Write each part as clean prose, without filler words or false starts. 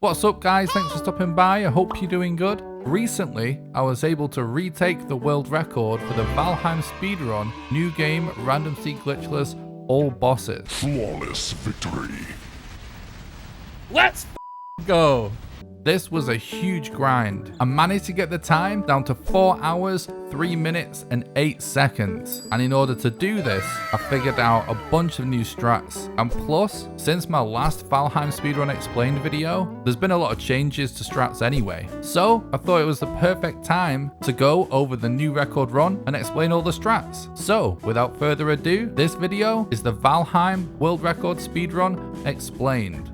What's up guys, thanks for stopping by, I hope you're doing good. Recently, I was able to retake the world record for the Valheim speedrun, new game, random seed glitchless, all bosses. Flawless victory. Let's go! This was a huge grind. I managed to get the time down to 4 hours, 3 minutes and 8 seconds. And in order to do this, I figured out a bunch of new strats. And plus, since my last Valheim speedrun explained video, there's been a lot of changes to strats anyway. So I thought it was the perfect time to go over the new record run and explain all the strats. So without further ado, this video is the Valheim world record speedrun explained.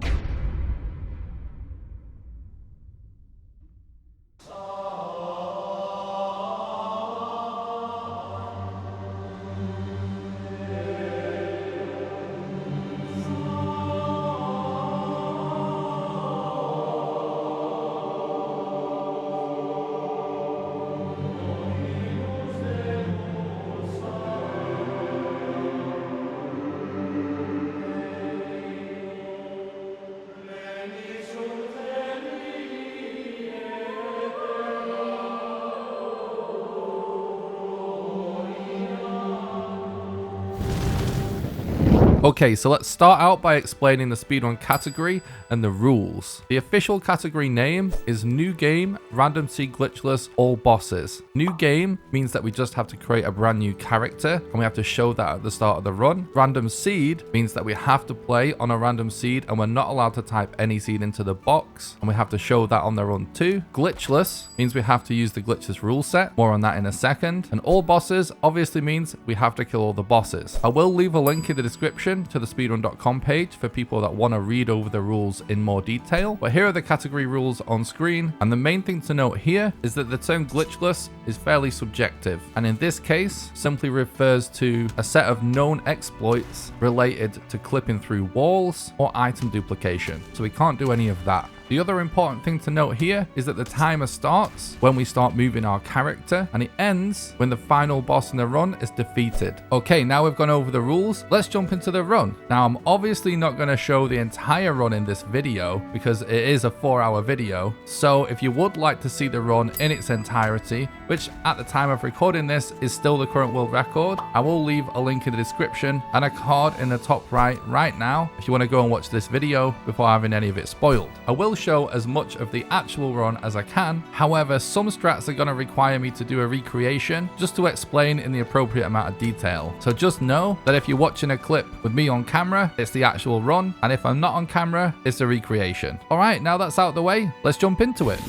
Okay, so let's start out by explaining the speedrun category and the rules. The official category name is New Game, Random Seed Glitchless, All Bosses. New Game means that we just have to create a brand new character and we have to show that at the start of the run. Random Seed means that we have to play on a random seed and we're not allowed to type any seed into the box and we have to show that on the run too. Glitchless means we have to use the glitchless rule set, more on that in a second. And All Bosses obviously means we have to kill all the bosses. I will leave a link in the description to the speedrun.com page for people that want to read over the rules in more detail, but here are the category rules on screen. And the main thing to note here is that the term glitchless is fairly subjective, and in this case simply refers to a set of known exploits related to clipping through walls or item duplication, so we can't do any of that. The other important thing to note here is that the timer starts when we start moving our character and it ends when the final boss in the run is defeated. Okay, now we've gone over the rules, let's jump into the run. Now I'm obviously not going to show the entire run in this video because it is a 4-hour video, so if you would like to see the run in its entirety, which at the time of recording this is still the current world record, I will leave a link in the description and a card in the top right now if you want to go and watch this video before having any of it spoiled. I will show as much of the actual run as I can. However, some strats are going to require me to do a recreation just to explain in the appropriate amount of detail. So just know that if you're watching a clip with me on camera, it's the actual run, and if I'm not on camera, it's a recreation. Alright, now that's out of the way, let's jump into it.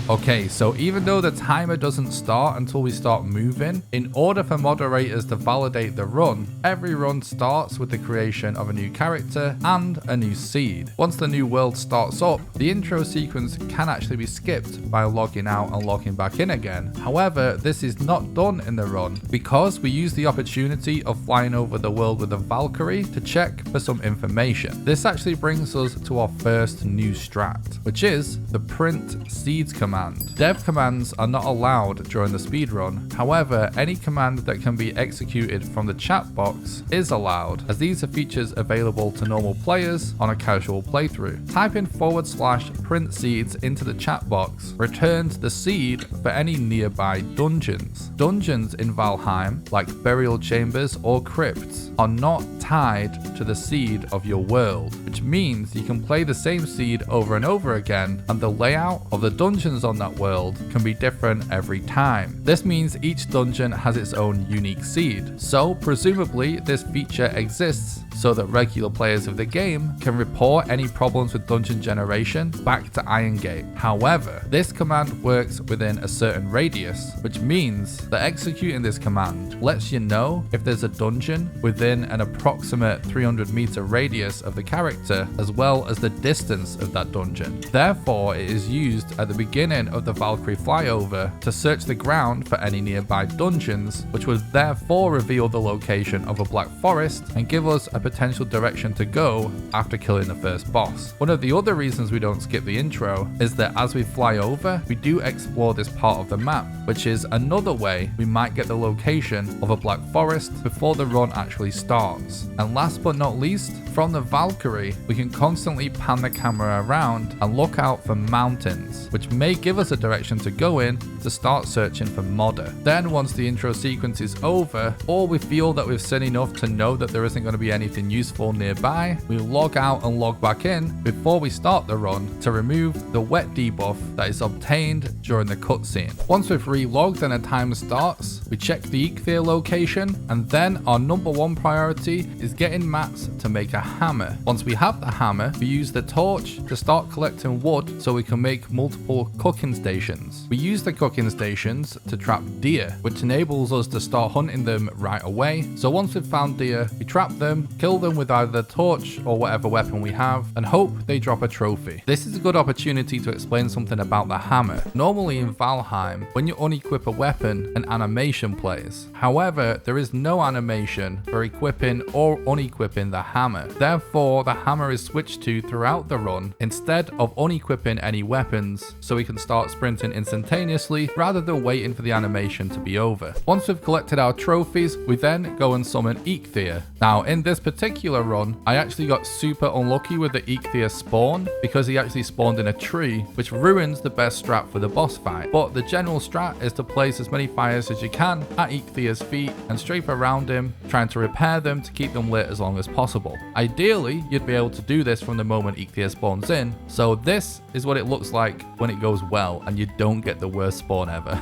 Okay, so even though the timer doesn't start until we start moving, in order for moderators to validate the run, every run starts with the creation of a new character and a new seed. Once the new world starts up, the intro sequence can actually be skipped by logging out and logging back in again. However, this is not done in the run because we use the opportunity of flying over the world with a Valkyrie to check for some information. This actually brings us to our first new strat, which is the print seeds command. Dev commands are not allowed during the speedrun. However, any command that can be executed from the chat box is allowed, as these are features available to normal players on a casual playthrough. Typing /print seeds into the chat box returns the seed for any nearby dungeons. Dungeons in Valheim, like burial chambers or crypts, are not tied to the seed of your world, which means you can play the same seed over and over again, and the layout of the dungeons on that world can be different every time. This means each dungeon has its own unique seed, so presumably this feature exists so that regular players of the game can report any problems with dungeon generation back to Iron Gate. However, this command works within a certain radius, which means that executing this command lets you know if there's a dungeon within an approximate 300-meter radius of the character, as well as the distance of that dungeon. Therefore, it is used at the beginning beginning of the Valkyrie flyover to search the ground for any nearby dungeons, which would therefore reveal the location of a black forest and give us a potential direction to go after killing the first boss. One of the other reasons we don't skip the intro is that as we fly over, we do explore this part of the map, which is another way we might get the location of a black forest before the run actually starts. And last but not least, from the Valkyrie, we can constantly pan the camera around and look out for mountains, which may give us a direction to go in to start searching for Modder. Then once the intro sequence is over, or we feel that we've seen enough to know that there isn't going to be anything useful nearby, we log out and log back in before we start the run to remove the wet debuff that is obtained during the cutscene. Once we've relogged and a timer starts, we check the Eikthyr location, and then our number one priority is getting mats to make a hammer. Once we have the hammer, we use the torch to start collecting wood so we can make multiple cooking stations. We use the cooking stations to trap deer, which enables us to start hunting them right away. So once we've found deer, we trap them, kill them with either the torch or whatever weapon we have, and hope they drop a trophy. This is a good opportunity to explain something about the hammer. Normally in Valheim, when you unequip a weapon, an animation plays. However, there is no animation for equipping or unequipping the hammer. Therefore, the hammer is switched to throughout the run instead of unequipping any weapons, so we can start sprinting instantaneously rather than waiting for the animation to be over. Once we've collected our trophies, we then go and summon Eikthyr. Now, in this particular run, I actually got super unlucky with the Eikthyr spawn because he actually spawned in a tree, which ruins the best strat for the boss fight. But the general strat is to place as many fires as you can at Eikthyr feet and strafe around him, trying to repair them to keep them lit as long as possible. Ideally, you'd be able to do this from the moment Eikthyr spawns in, so this is what it looks like when it goes well and you don't get the worst spawn ever.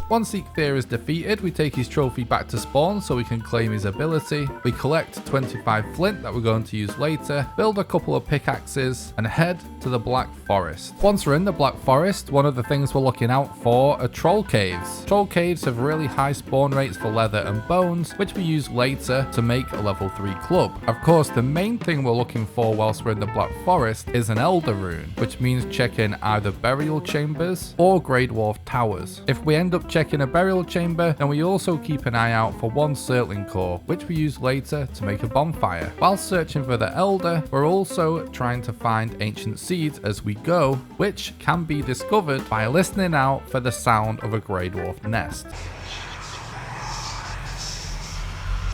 Once Eikthyr is defeated, we take his trophy back to spawn so we can claim his ability. We collect 25 flint that we're going to use later, build a couple of pickaxes, and head to the Black Forest. Once we're in the Black Forest, one of the things we're looking out for are troll caves. Troll caves have really high spawn rates for leather and bones, which we use later to make a level 3 club. Of course, the main thing we're looking for whilst we're in the Black Forest is an Elder Rune, which means checking either burial chambers or Grey Dwarf towers. If we end up checking a burial chamber, then we also keep an eye out for one Surtling core, which we use later to make a bonfire. While searching for the Elder, we're also trying to find ancient seeds as we go, which can be discovered by listening out for the sound of a Grey Dwarf nest.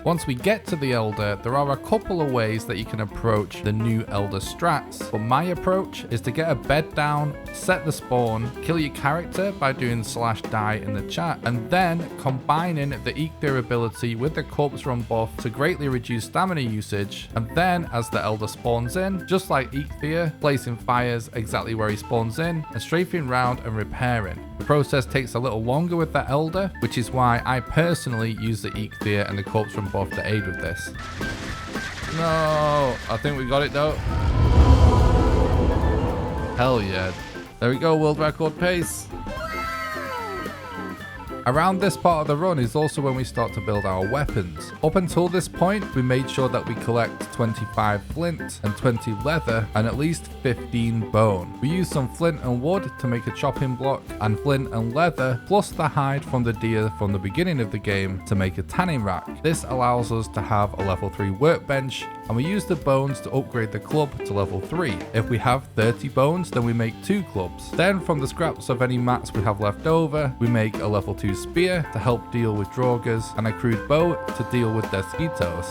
Once we get to the Elder, there are a couple of ways that you can approach the new Elder strats, but my approach is to get a bed down, set the spawn, kill your character by doing /die in the chat, and then combining the Eikthyr ability with the corpse run buff to greatly reduce stamina usage, and then as the Elder spawns in, just like Eikthyr, placing fires exactly where he spawns in, and strafing round and repairing. The process takes a little longer with the Elder, which is why I personally use the Eikthyr and the corpse run buff to aid with this. No, I think we got it though. Hell yeah. There we go, world record pace. Around this part of the run is also when we start to build our weapons. Up until this point, we made sure that we collect 25 flint and 20 leather and at least 15 bone. We used some flint and wood to make a chopping block, and flint and leather plus the hide from the deer from the beginning of the game to make a tanning rack. This allows us to have a level 3 workbench, and we use the bones to upgrade the club to level 3. If we have 30 bones, then we make 2 clubs. Then from the scraps of any mats we have left over, we make a level 2 spear to help deal with draugrs, and a crude bow to deal with mosquitoes.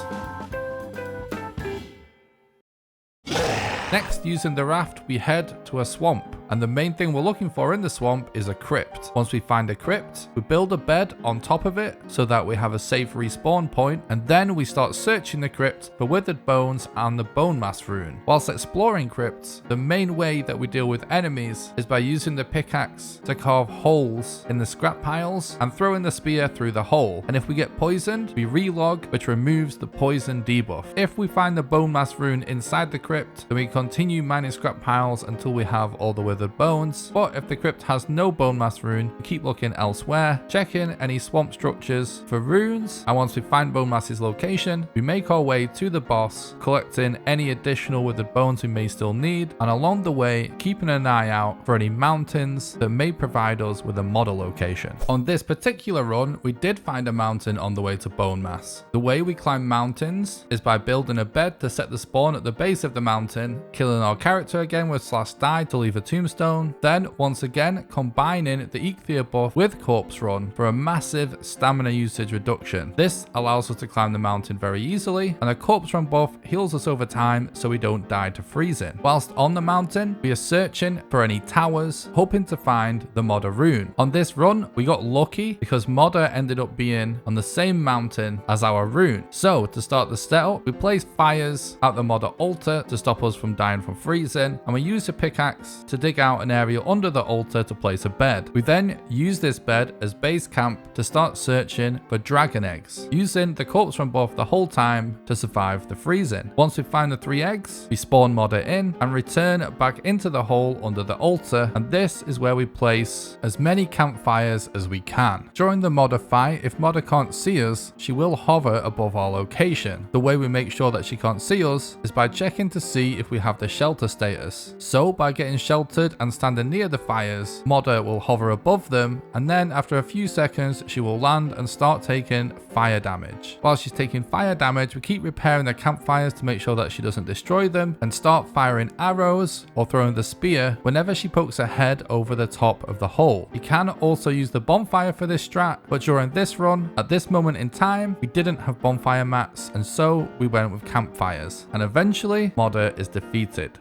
Next, using the raft, we head to a swamp. And the main thing we're looking for in the swamp is a crypt. Once we find a crypt, we build a bed on top of it so that we have a safe respawn point, and then we start searching the crypt for withered bones and the bone mass rune. Whilst exploring crypts, the main way that we deal with enemies is by using the pickaxe to carve holes in the scrap piles and throwing the spear through the hole. And if we get poisoned, we relog, which removes the poison debuff. If we find the bone mass rune inside the crypt, then we continue mining scrap piles until we have all the withered bones. But if the crypt has no bone mass rune, we keep looking elsewhere, checking any swamp structures for runes, and once we find bone mass's location, we make our way to the boss, collecting any additional withered bones we may still need, and along the way, keeping an eye out for any mountains that may provide us with a model location. On this particular run, we did find a mountain on the way to bone mass. The way we climb mountains is by building a bed to set the spawn at the base of the mountain, killing our character again with /die to leave a tombstone, then once again combining the Eikthyr buff with corpse run for a massive stamina usage reduction. This allows us to climb the mountain very easily, and a corpse run buff heals us over time so we don't die to freezing. Whilst on the mountain, we are searching for any towers, hoping to find the Modder rune. On this run, we got lucky because Modder ended up being on the same mountain as our rune. So to start the setup, we place fires at the Modder altar to stop us from dying from freezing, and we use a pickaxe to dig out an area under the altar to place a bed. We then use this bed as base camp to start searching for dragon eggs, using the corpse run buff the whole time to survive the freezing. Once we find the 3 eggs, we spawn Modder in and return back into the hole under the altar, and this is where we place as many campfires as we can. During the Modder fight, if Modder can't see us, she will hover above our location. The way we make sure that she can't see us is by checking to see if we have the shelter status. So by getting sheltered and standing near the fires, Modder will hover above them, and then after a few seconds she will land and start taking fire damage. While she's taking fire damage, we keep repairing the campfires to make sure that she doesn't destroy them, and start firing arrows or throwing the spear whenever she pokes her head over the top of the hole. You can also use the bonfire for this strat, but during this run, at this moment in time, we didn't have bonfire mats, and so we went with campfires, and eventually Modder is defeated.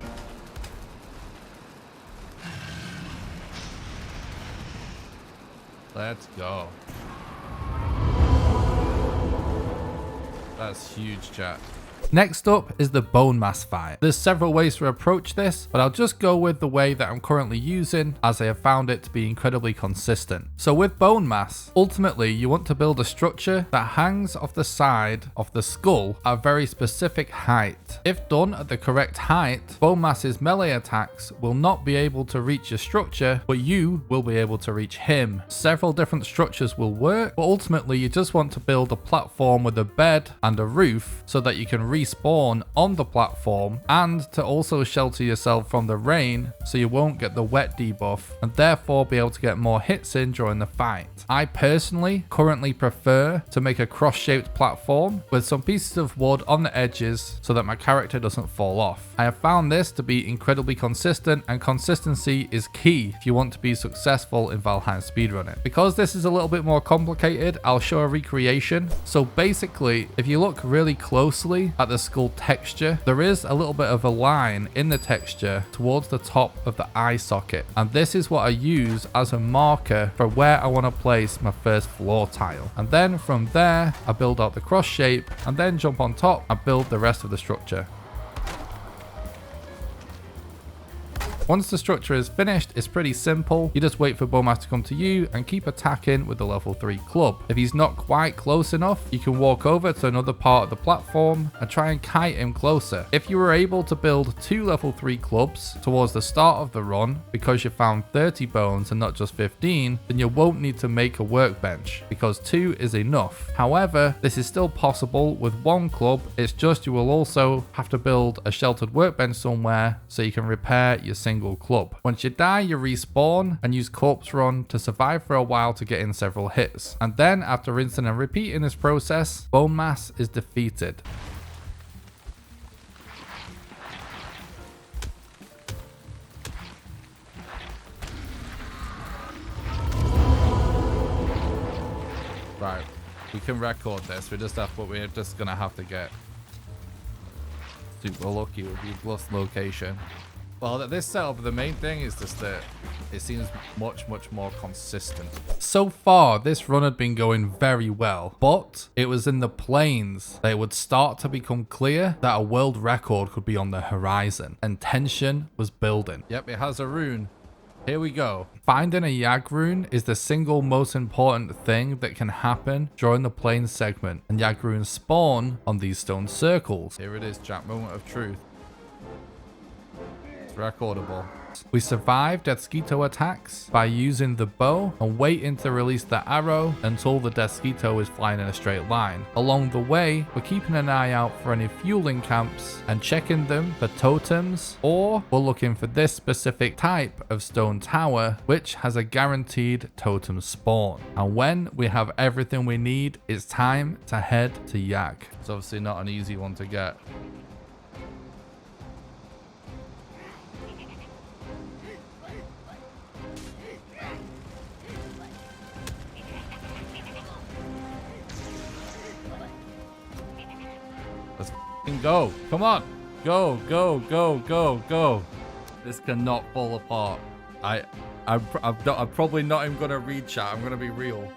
Let's go. That's huge, chat. Next up is the bone mass fight. There's several ways to approach this, but I'll just go with the way that I'm currently using, as I have found it to be incredibly consistent. So with bone mass, ultimately you want to build a structure that hangs off the side of the skull at a very specific height. If done at the correct height, bone mass's melee attacks will not be able to reach your structure, but you will be able to reach him. Several different structures will work, but ultimately you just want to build a platform with a bed and a roof so that you can respawn on the platform, and to also shelter yourself from the rain so you won't get the wet debuff and therefore be able to get more hits in during the fight. I personally currently prefer to make a cross-shaped platform with some pieces of wood on the edges so that my character doesn't fall off. I have found this to be incredibly consistent, and consistency is key if you want to be successful in Valheim speedrunning. Because this is a little bit more complicated, I'll show a recreation. So basically, if you look really closely at the skull texture, there is a little bit of a line in the texture towards the top of the eye socket, and this is what I use as a marker for where I want to place my first floor tile. And then from there I build out the cross shape and then jump on top and build the rest of the structure. Once the structure is finished, it's pretty simple. You just wait for Bone Mass to come to you and keep attacking with the level 3 club. If he's not quite close enough, you can walk over to another part of the platform and try and kite him closer. If you were able to build 2 level 3 clubs towards the start of the run because you found 30 bones and not just 15, then you won't need to make a workbench because 2 is enough. However, this is still possible with 1 club. It's just you will also have to build a sheltered workbench somewhere so you can repair your single club. Once you die, you respawn and use corpse run to survive for a while to get in several hits. And then after rinsing and repeating this process, Bone Mass is defeated. Right, we can record this. We're just gonna have to get super lucky with the lost location. Well, this setup, the main thing is just that it seems much more consistent. So far, this run had been going very well, but it was in the plains that it would start to become clear that a world record could be on the horizon, and tension was building. Yep, it has a rune. Here we go. Finding a Yag rune is the single most important thing that can happen during the plains segment, and Yag runes spawn on these stone circles. Here it is, chat. Moment of truth. It's recordable. We survived Deathsquito attacks by using the bow and waiting to release the arrow until the Deathsquito is flying in a straight line. Along the way, we're keeping an eye out for any fueling camps and checking them for totems, or we're looking for this specific type of stone tower which has a guaranteed totem spawn. And when we have everything we need, it's time to head to Yag. It's obviously not an easy one to get. Let's go. Come on. Go, go, go, go, go. This cannot fall apart. I'm probably not even going to read chat. I'm going to be real.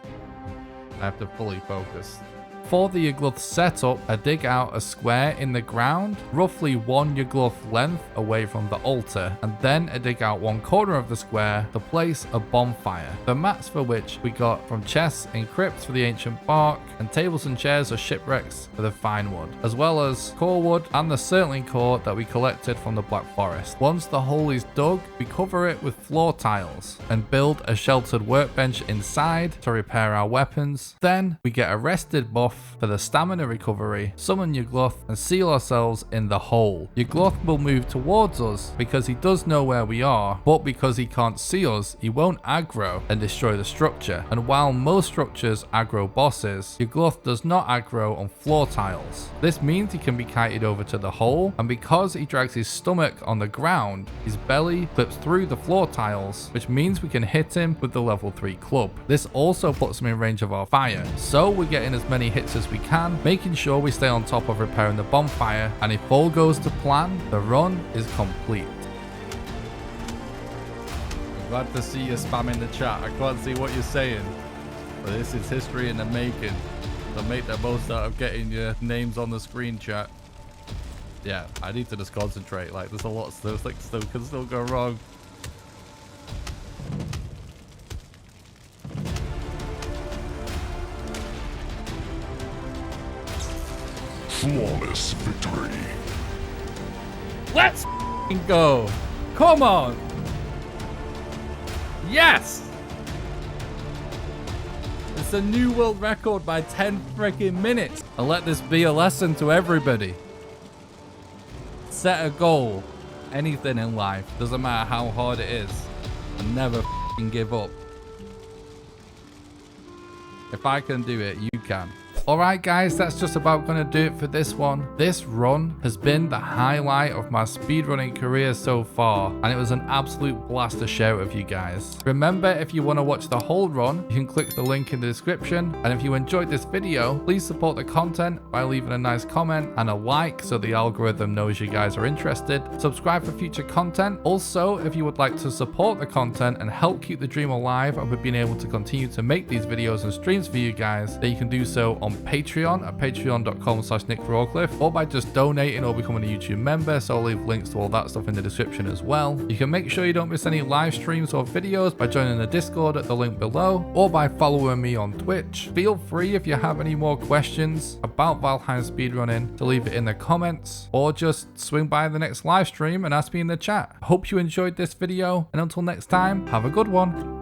I have to fully focus. For the Yugluth setup, I dig out a square in the ground, roughly 1 Yugluth length away from the altar, and then I dig out one corner of the square to place a bonfire. The mats for which we got from chests in crypts for the ancient bark, and tables and chairs or shipwrecks for the fine wood, as well as core wood and the surtling core that we collected from the Black Forest. Once the hole is dug, we cover it with floor tiles and build a sheltered workbench inside to repair our weapons. Then we get a rested buff for the stamina recovery, summon Yugluth, and seal ourselves in the hole. Yugluth will move towards us because he does know where we are, but because he can't see us, he won't aggro and destroy the structure. And while most structures aggro bosses, Yugluth does not aggro on floor tiles. This means he can be kited over to the hole, and because he drags his stomach on the ground, his belly clips through the floor tiles, which means we can hit him with the level 3 club. This also puts him in range of our fire, so we're getting as many hits as we can, making sure we stay on top of repairing the bonfire, and if all goes to plan, the run is complete. I'm glad to see you spamming the chat. I can't see what you're saying, but this is history in the making. So make the most out of getting your names on the screen, chat. Yeah, I need to just concentrate. Like, there's a lot of stuff that can still go wrong. Flawless victory. Let's go. Come on. Yes. It's a new world record by 10 freaking minutes. And let this be a lesson to everybody. Set a goal. Anything in life. Doesn't matter how hard it is. And never give up. If I can do it, you can. Alright guys, that's just about going to do it for this one. This run has been the highlight of my speedrunning career so far, and it was an absolute blast to share it with you guys. Remember, if you want to watch the whole run, you can click the link in the description, and if you enjoyed this video, please support the content by leaving a nice comment and a like so the algorithm knows you guys are interested. Subscribe for future content. Also, if you would like to support the content and help keep the dream alive and with being able to continue to make these videos and streams for you guys, then you can do so on Patreon at patreon.com/nickrawcliffe, or by just donating or becoming a YouTube member, so I'll leave links to all that stuff in the description as well. You can make sure you don't miss any live streams or videos by joining the Discord at the link below, or by following me on Twitch. Feel free, if you have any more questions about Valheim speedrunning, to leave it in the comments, or just swing by the next live stream and ask me in the chat. I hope you enjoyed this video, and until next time, have a good one.